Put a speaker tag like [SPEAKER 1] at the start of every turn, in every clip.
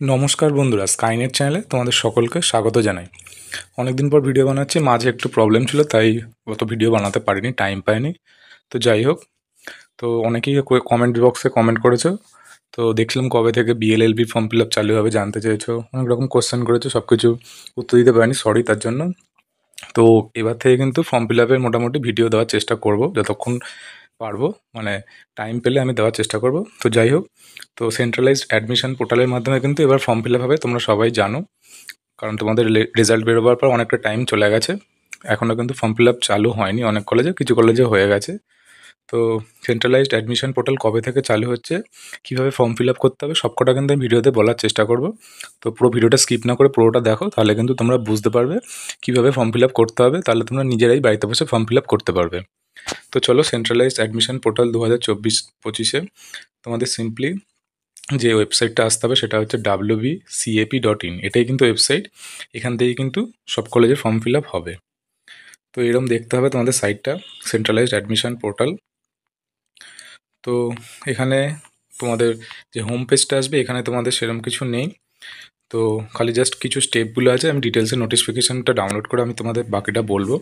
[SPEAKER 1] নমস্কার বন্ধুরা, স্কাইনেট চ্যানেলে তোমাদের সকলকে স্বাগত জানাই। অনেকদিন পর ভিডিও বানাচ্ছি, মাঝে একটু প্রবলেম ছিল তাই অত ভিডিও বানাতে পারিনি, টাইম পাইনি। তো যাই হোক, তো অনেকেই কমেন্ট বক্সে কমেন্ট করেছো। তো দেখছিলাম কবে থেকে বিএলএলবি ফর্ম ফিল আপ চালু হবে জানতে চেয়েছো, অনেক রকম কোশ্চেন করেছো, সব কিছু উত্তর দিতে পারিনি, সরি তার জন্য। তো এবার থেকে কিন্তু ফর্ম ফিল আপের মোটামুটি ভিডিও দেওয়ার চেষ্টা করব, যতক্ষণ পারবো, মানে টাইম পেলে আমি দেওয়ার চেষ্টা করব। তো যাই হোক, তো সেন্ট্রালাইজড অ্যাডমিশন পোর্টালের মাধ্যমে কিন্তু এবার ফর্ম ফিল আপ হবে, তোমরা সবাই জানো। কারণ তোমাদের রেজাল্ট বেরোবার পর অনেকটা টাইম চলে গেছে, এখনও কিন্তু ফর্ম ফিল আপ চালু হয়নি অনেক কলেজে, কিছু কলেজে হয়ে গেছে। তো সেন্ট্রালাইজড অ্যাডমিশন পোর্টাল কবে থেকে চালু হচ্ছে, কীভাবে ফর্ম ফিল আপ করতে হবে, সবকটা কিন্তু আমি ভিডিওতে বলার চেষ্টা করব। তো পুরো ভিডিওটা স্কিপ না করে পুরোটা দেখো, তাহলে কিন্তু তোমরা বুঝতে পারবে কীভাবে ফর্ম ফিল আপ করতে হবে, তাহলে তোমরা নিজেরাই বাড়িতে বসে ফর্ম ফিল আপ করতে পারবে। তো চলো, সেন্ট্রালাইজড অ্যাডমিশন পোর্টাল 2024-25-এ তোমাদের সিম্পলি যে ওয়েবসাইটটা আসতে হবে সেটা হচ্ছে wbcap.in। এটাই কিন্তু ওয়েবসাইট, এখান থেকেই কিন্তু সব কলেজের ফর্ম ফিল আপ হবে। তো এরকম দেখতে হবে তোমাদের সাইটটা, সেন্ট্রালাইজড অ্যাডমিশন পোর্টাল। তো এখানে তোমাদের যে হোম পেজটা আসবে, এখানে তোমাদের সেরকম কিছু নেই। তো খালি জাস্ট কিছু স্টেপগুলো আছে, আমি ডিটেলসে নোটিফিকেশানটা ডাউনলোড করে আমি তোমাদের বাকিটা বলবো।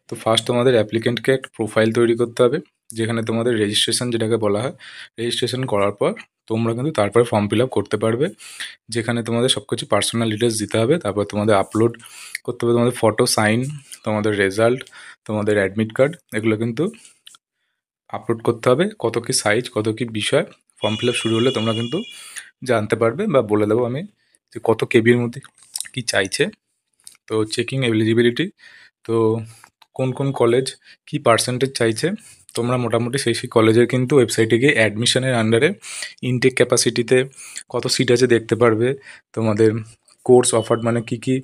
[SPEAKER 1] তো ফার্স্ট তোমাদের অ্যাপ্লিকেন্টকে একটা প্রোফাইল তৈরি করতে হবে, যেখানে তোমাদের রেজিস্ট্রেশন যেটাকে বলা হয়। রেজিস্ট্রেশন করার পর তোমরা কিন্তু তারপরে ফর্ম ফিল আপ করতে পারবে, যেখানে তোমাদের সব কিছু পার্সোনাল ডিটেলস দিতে হবে। তারপর তোমাদের আপলোড করতে হবে তোমাদের ফটো, সাইন, তোমাদের রেজাল্ট, তোমাদের অ্যাডমিট কার্ড, এগুলো কিন্তু আপলোড করতে হবে। কত কী সাইজ, কত কী বিষয়, ফর্ম ফিল আপ শুরু হলে তোমরা কিন্তু জানতে পারবে, বা বলে দেবো আমি যে কত কেবির মধ্যে কী চাইছে। তো চেকিং এলিজিবিলিটি, তো কোন কোন কলেজ কী পার্সেন্টেজ চাইছে, তোমরা মোটামুটি সেই সেই কলেজের কিন্তু ওয়েবসাইটে গিয়ে অ্যাডমিশনের আন্ডারে ইনটেক ক্যাপাসিটিতে কত সিট আছে দেখতে পারবে। তোমাদের কোর্স অফার্ড, মানে কী কী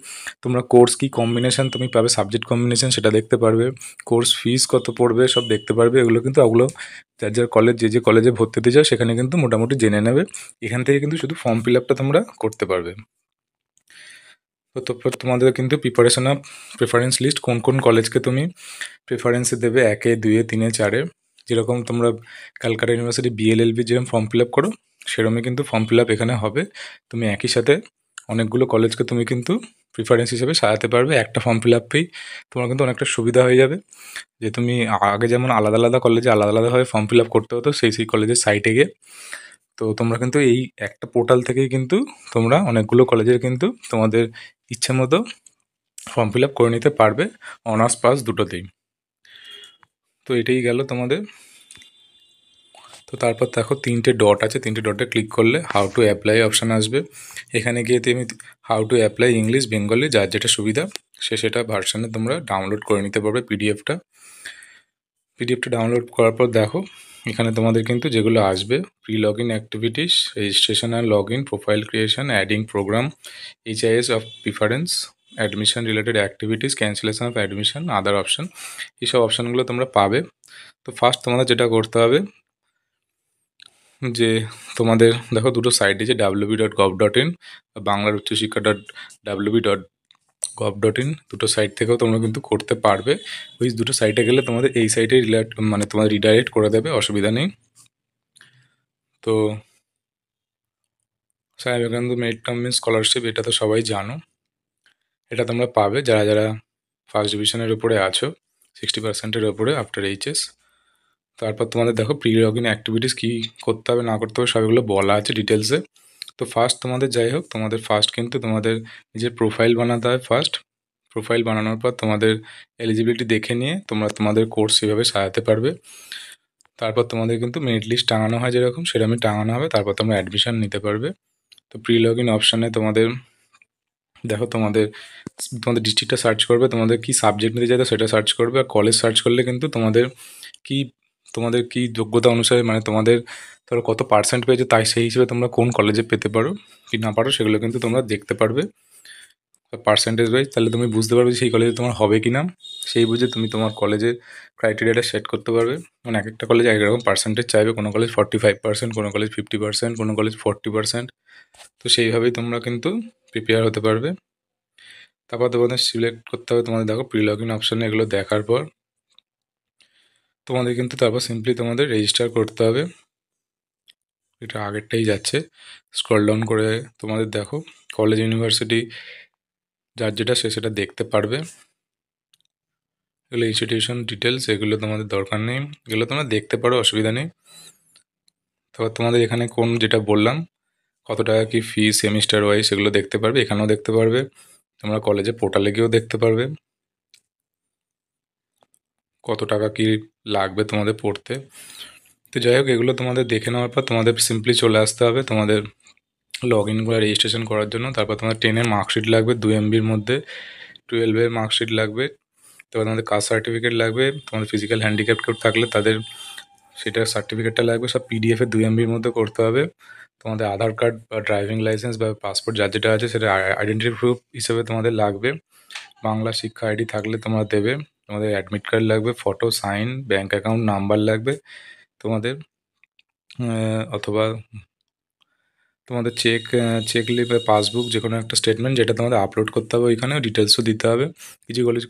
[SPEAKER 1] তোমরা কোর্স, কী কম্বিনেশান তুমি পাবে, সাবজেক্ট কম্বিনেশান সেটা দেখতে পারবে। কোর্স ফিস কত পড়বে সব দেখতে পারবে। এগুলো কিন্তু ওগুলো যার যার কলেজ, যে যে কলেজে ভর্তি হতে চাও সেখানে কিন্তু মোটামুটি জেনে নেবে। এখান থেকে কিন্তু শুধু ফর্ম ফিল আপটা তোমরা করতে পারবে। তো তারপর তোমাদের কিন্তু প্রিপারেশন অফ প্রেফারেন্স লিস্ট, কোন কোন কলেজকে তুমি প্রেফারেন্সে দেবে, 1-এ, 2-এ, 3-এ, 4-এ। যেরকম তোমরা ক্যালকাটা ইউনিভার্সিটি বিএলএলবি যেরকম ফর্ম ফিল আপ করো, সেরকমই কিন্তু ফর্ম ফিল আপ এখানে হবে। তুমি একই সাথে অনেকগুলো কলেজকে তুমি কিন্তু প্রিফারেন্স হিসেবে সাজাতে পারবে একটা ফর্ম ফিল আপেই। তোমার কিন্তু অনেকটা সুবিধা হয়ে যাবে, যে তুমি আগে যেমন আলাদা আলাদা কলেজে আলাদা আলাদাভাবে ফর্ম ফিল আপ করতে হতো সেই সেই কলেজের সাইটে গিয়ে, তো তোমরা কিন্তু এই একটা পোর্টাল থেকেই কিন্তু তোমরা অনেকগুলো কলেজের কিন্তু তোমাদের ইচ্ছে মতো ফর্ম ফিল আপ করে নিতে পারবে, অনার্স পাস দুটোতেই। তো এটাই গেল তোমাদের। তো তারপর দেখো 3টে ডট আছে, 3টে ডটে ক্লিক করলে হাউ টু অ্যাপ্লাই অপশান আসবে। এখানে গিয়ে তুমি how to apply English, Bengali, যার যেটা সুবিধা সে সেটা ভার্সানে তোমরা ডাউনলোড করে নিতে পারবে পিডিএফটা। ডাউনলোড করার পর দেখো এখানে তোমাদের কিন্তু যেগুলো আসবে, pre log in activities, registration and log in, profile creation, adding program, HIS of preference, admission related activities, cancellation of admission, other option, এইসব অপশানগুলো তোমরা পাবে। তো ফার্স্ট তোমাদের যেটা করতে হবে, যে তোমাদের দেখো দুটো সাইট আছে, www.gov.in, বাংলার উচ্চশিক্ষা www.gov.in, দুটো সাইট থেকেও তোমরা কিন্তু করতে পারবে। ওই দুটো সাইটে গেলে তোমাদের এই সাইটে মানে তোমাদের রিডাইরেক্ট করে দেবে, অসুবিধা নেই। তো Swami Vivekananda merit cum means scholarship, এটা তো সবাই জানো, এটা তোমরা পাবে যারা যারা ফার্স্ট ডিভিশনের উপরে আছো, 60%-এর ওপরে আফটার এইচএস। তারপর তোমাদের দেখো প্রি লগ ইন অ্যাক্টিভিটিস কী করতে হবে না করতে হবে সবগুলো বলা আছে ডিটেলসে। তো ফার্স্ট তোমাদের যাই হোক, তোমাদের ফার্স্ট কিন্তু তোমাদের নিজের প্রোফাইল বানাতে হয়। ফার্স্ট প্রোফাইল বানানোর পর তোমাদের এলিজিবিলিটি দেখে নিয়ে তোমরা তোমাদের কোর্স সেভাবে সাজাতে পারবে। তারপর তোমাদের কিন্তু মেরিট লিস্ট টাঙানো হয় যেরকম, সেরকমই টাঙানো হবে, তারপর তোমরা অ্যাডমিশন নিতে পারবে। তো প্রি লগ ইন অপশানে তোমাদের দেখো তোমাদের তোমাদের ডিস্ট্রিক্টটা সার্চ করবে, তোমাদের কী সাবজেক্ট নিতে চাইতো সেটা সার্চ করবে, আর কলেজ সার্চ করলে কিন্তু কি তোমাদের কি যোগ্যতা অনুসারে, মানে তোমাদের ধরো কত পার্সেন্ট পেয়েছে তাই সেই হিসেবে তোমরা কোন কলেজে পেতে পারো কি না পারো সেগুলো কিন্তু তোমরা দেখতে পারবে পার্সেন্টেজ ওয়াইজ। তাহলে তুমি বুঝতে পারবে যে সেই কলেজে তোমার হবে কি না, সেই বুঝে তুমি তোমার কলেজের ক্রাইটেরিয়াটা সেট করতে পারবে। মানে এক একটা কলেজে এক রকম পার্সেন্টেজ চাইবে, কোনো কলেজ 45%, কোনো কলেজ 50%, কোনো কলেজ 40%। তো সেইভাবেই তোমরা কিন্তু প্রিপেয়ার হতে পারবে। তারপর তোমাদের সিলেক্ট করতে হবে, তোমাদের দেখো প্রি লগ ইন অপশানে এগুলো দেখার পর তোমাদের কিন্তু তারপর সিম্পলি তোমাদের রেজিস্টার করতে হবে। এটা আগেরটাই যাচ্ছে। স্ক্রল ডাউন করে তোমাদের দেখো কলেজ ইউনিভার্সিটি যার যেটা সে সেটা দেখতে পারবে। এগুলো ইনস্টিটিউশন ডিটেলস, এগুলো তোমাদের দরকার নেই, এগুলো তোমরা দেখতে পারো, অসুবিধা নেই। তারপর তোমাদের এখানে কোন যেটা বললাম কত টাকা কি ফি সেমিস্টার ওয়াইজ সেগুলো দেখতে পারবে, এখানেও দেখতে পারবে। তোমরা কলেজে পোর্টালে গিয়েও দেখতে পারবে কত টাকা কি লাগবে তোমাদের পড়তে। তো যাই হোক, এগুলো তোমাদের দেখে নেওয়ার পর তোমাদের সিম্পলি চলে আসতে হবে তোমাদের লগ ইন করে রেজিস্ট্রেশন করার জন্য। তারপর তোমার 10-এর মার্কশিট লাগবে 2 MBর মধ্যে, 12-এর মার্কশিট লাগবে, তারপর তোমাদের কাস্ট সার্টিফিকেট লাগবে, তোমাদের ফিজিক্যাল হ্যান্ডিক্যাপ কেউ থাকলে তাদের সেটার সার্টিফিকেটটা লাগবে, সব PDF-এ 2 MBর মধ্যে করতে হবে। তোমাদের আধার কার্ড বা ড্রাইভিং লাইসেন্স বা পাসপোর্ট যার যেটা আছে সেটা আইডেন্টিটি প্রুফ হিসেবে তোমাদের লাগবে। বাংলা শিক্ষা আইডি থাকলে তোমরা দেবে। তোমাদের অ্যাডমিট কার্ড লাগবে, photo, sign, bank account number লাগবে তোমাদের, অথবা তোমাদের চেকলিপ বা পাসবুক যে কোনো একটা স্টেটমেন্ট যেটা তোমাদের আপলোড করতে হবে, ওইখানেও ডিটেলসও দিতে হবে।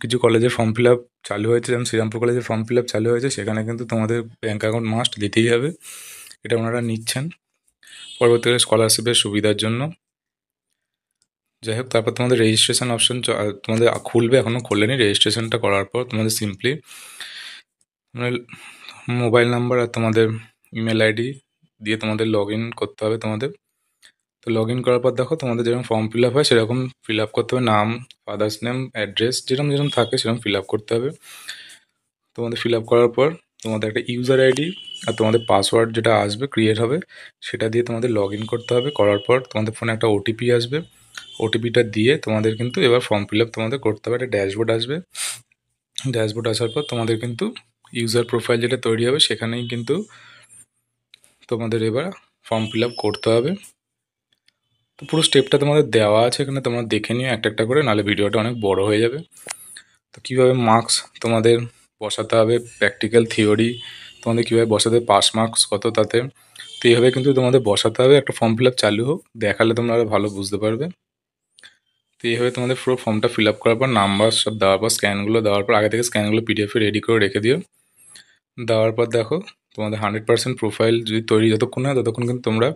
[SPEAKER 1] কিছু কলেজের ফর্ম ফিল আপ চালু হয়েছে, যেমন শ্রীরামপুর কলেজের ফর্ম ফিল আপ চালু হয়েছে, সেখানে কিন্তু তোমাদের ব্যাঙ্ক অ্যাকাউন্ট মাস্ট দিতেই হবে। এটা ওনারা নিচ্ছেন পরবর্তীকালে স্কলারশিপের সুবিধার জন্য। যাই হোক, তারপর তোমাদের রেজিস্ট্রেশন অপশন তোমাদের খুলবে, এখনও খোলেনি। রেজিস্ট্রেশনটা করার পর তোমাদের সিম্পলি মোবাইল নাম্বার আর তোমাদের ইমেল আইডি দিয়ে তোমাদের লগ ইন করতে হবে তোমাদের। তো লগ ইন করার পর দেখো তোমাদের যেরকম ফর্ম ফিল আপ হয় সেরকম ফিল আপ করতে হবে, নাম, ফাদার্স নেম, অ্যাড্রেস যেরকম যেরকম থাকে সেরকম ফিল আপ করতে হবে। তোমাদের ফিল আপ করার পর তোমাদের একটা ইউজার আইডি আর তোমাদের পাসওয়ার্ড যেটা আসবে ক্রিয়েট হবে, সেটা দিয়ে তোমাদের লগ ইন করতে হবে। করার পর তোমাদের ফোনে একটা ওটিপি আসবে, ওটিপিটা দিয়ে তোমাদের কিন্তু এবার ফর্ম ফিল আপ তোমাদের করতে হবে। একটা ড্যাশবোর্ড আসবে, ড্যাশবোর্ড আসার পর তোমাদের কিন্তু ইউজার প্রোফাইল যেটা তৈরি হবে সেখানেই কিন্তু তোমাদের এবার ফর্ম ফিল আপ করতে হবে। তো পুরো স্টেপটা তোমাদের দেওয়া আছে এখানে, তোমরা দেখে নিও একটা একটা করে, নাহলে ভিডিওটা অনেক বড় হয়ে যাবে। তো কীভাবে মার্কস তোমাদের বসাতে হবে, প্র্যাকটিক্যাল থিওরি তোমাদের কীভাবে বসাতে হবে, পাস মার্কস কত তাতে, তো এইভাবে কিন্তু তোমাদের বসাতে হবে। একটা ফর্ম ফিল আপ চালু হোক, দেখালে তোমরা আরও ভালো বুঝতে পারবে। তো এইভাবে তোমাদের পুরো ফর্মটা ফিল আপ করার পর নাম্বার সব দেওয়ার পর স্ক্যানগুলো দেওয়ার পর, আগে থেকে স্ক্যানগুলো PDF-এ রেডি করে রেখে দিও। দেওয়ার পর দেখো তোমাদের 100% প্রোফাইল যদি তৈরি যতক্ষণ হয় ততক্ষণ কিন্তু তোমরা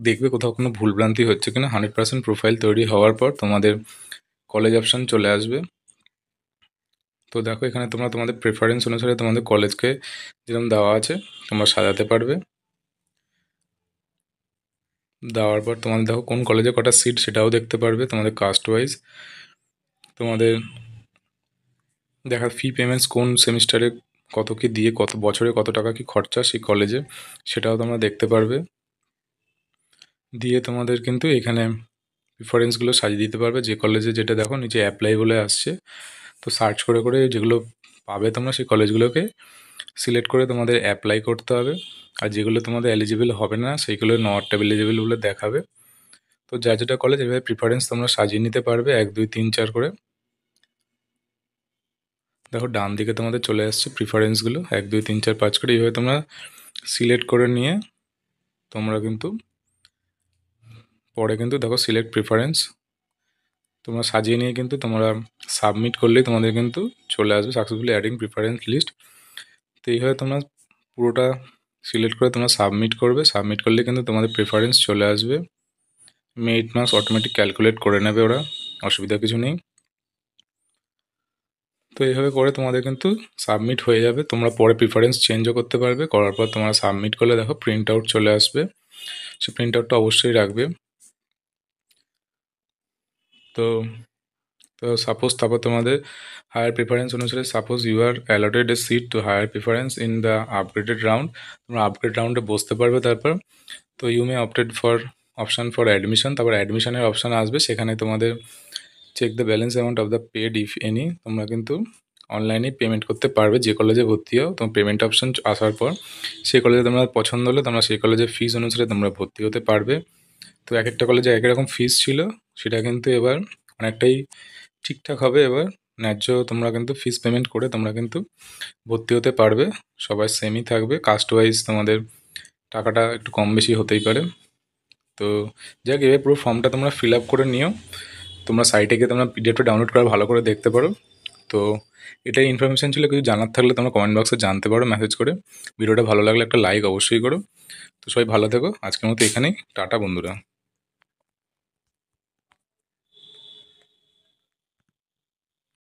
[SPEAKER 1] দেখবে কোথাও কোনো ভুলভ্রান্তি হচ্ছে কিনা। 100% প্রোফাইল তৈরি হওয়ার পর তোমাদের কলেজ অপশান চলে আসবে। তো দেখো এখানে তোমরা তোমাদের প্রেফারেন্স অনুসারে তোমাদের কলেজকে যেরকম দেওয়া আছে তোমরা সাজাতে পারবে। দেওয়ার পর তোমাদের দেখো কোন কলেজে কটা সিট সেটাও দেখতে পারবে তোমাদের কাস্ট ওয়াইজ। তোমাদের দেখা ফি পেমেন্টস কোন সেমিস্টারে কত কি দিয়ে কত বছরে কত টাকা কি খরচা সেই কলেজে সেটাও তোমরা দেখতে পারবে। দিয়ে তোমাদের কিন্তু এখানে প্রিফারেন্সগুলো সাজিয়ে দিতে পারবে। যে কলেজে যেটা দেখো নিচে অ্যাপ্লাই বলে আসছে, তো সার্চ করে করে যেগুলো পাবে তোমরা সেই কলেজগুলোকে সিলেক্ট করে তোমাদের অ্যাপ্লাই করতে হবে। আর যেগুলো তোমাদের এলিজিবল হবে না সেইগুলো নট এলিজিবল বলে দেখাবে। তো যা যেটা কলেজ এভাবে প্রিফারেন্স তোমরা সাজিয়ে নিতে পারবে 1 2 3 4 করে। দেখো ডান দিকে তোমাদের চলে আসছে প্রিফারেন্সগুলো 1 2 3 4 5 করে, এইভাবে তোমরা সিলেক্ট করে নিয়ে তোমরা কিন্তু পরে কিন্তু দেখো সিলেক্ট প্রিফারেন্স তোমরা সাজিয়ে নিয়ে কিন্তু তোমরা সাবমিট করলেই তোমাদের কিন্তু চলে আসবে সাকসেসফুলি অ্যাডিং প্রিফারেন্স লিস্ট। তো এইভাবে তোমরা পুরোটা সিলেক্ট করে তোমরা সাবমিট করবে, সাবমিট করলে কিন্তু তোমাদের প্রেফারেন্স চলে আসবে। মেরিট মার্কস অটোমেটিক ক্যালকুলেট করে নেবে ওরা, অসুবিধা কিছু নেই। তো এইভাবে করে তোমাদের কিন্তু সাবমিট হয়ে যাবে। তোমরা পরে প্রিফারেন্স চেঞ্জও করতে পারবে। করার পর তোমরা সাবমিট করলে দেখো প্রিন্ট আউট চলে আসবে, সে প্রিন্ট আউটটা অবশ্যই রাখবে। তো তো সাপোজ তারপর তোমাদের হায়ার প্রিফারেন্স অনুসারে suppose you are allotted a seat to higher preference in the upgraded round, তোমরা আপগ্রেড রাউন্ডে বসতে পারবে। তারপর তো you may opted for option for admission, তারপর অ্যাডমিশনের অপশান আসবে, সেখানে তোমাদের check the balance amount of the paid if any, তোমরা কিন্তু অনলাইনে পেমেন্ট করতে পারবে। যে কলেজে ভর্তি হও তোমার পেমেন্ট অপশান আসার পর সেই কলেজে তোমরা পছন্দ হলে তোমরা সেই কলেজের ফিস অনুসারে তোমরা ভর্তি হতে পারবে। তো এক একটা কলেজে এক রকম ফিস ছিল, সেটা কিন্তু এবার অনেকটাই ঠিকঠাক হবে। এবার ন্যায্য তোমরা কিন্তু ফিস পেমেন্ট করে তোমরা কিন্তু ভর্তি হতে পারবে। সবাই সেমই থাকবে, কাস্ট ওয়াইজ তোমাদের টাকাটা একটু কম বেশি হতেই পারে। তো যাক, এবার পুরো ফর্মটা তোমরা ফিল আপ করে নিও। তোমরা সাইটে গিয়ে তোমরা PDF-টা ডাউনলোড করে ভালো করে দেখতে পারো। তো এটাই ইনফরমেশান ছিল, কিছু জানার থাকলে তোমরা কমেন্ট বক্সে জানতে পারো মেসেজ করে। ভিডিওটা ভালো লাগলে একটা লাইক অবশ্যই করো। তো সবাই ভালো থেকো, আজকের মতো এখানেই, টাটা বন্ধুরা।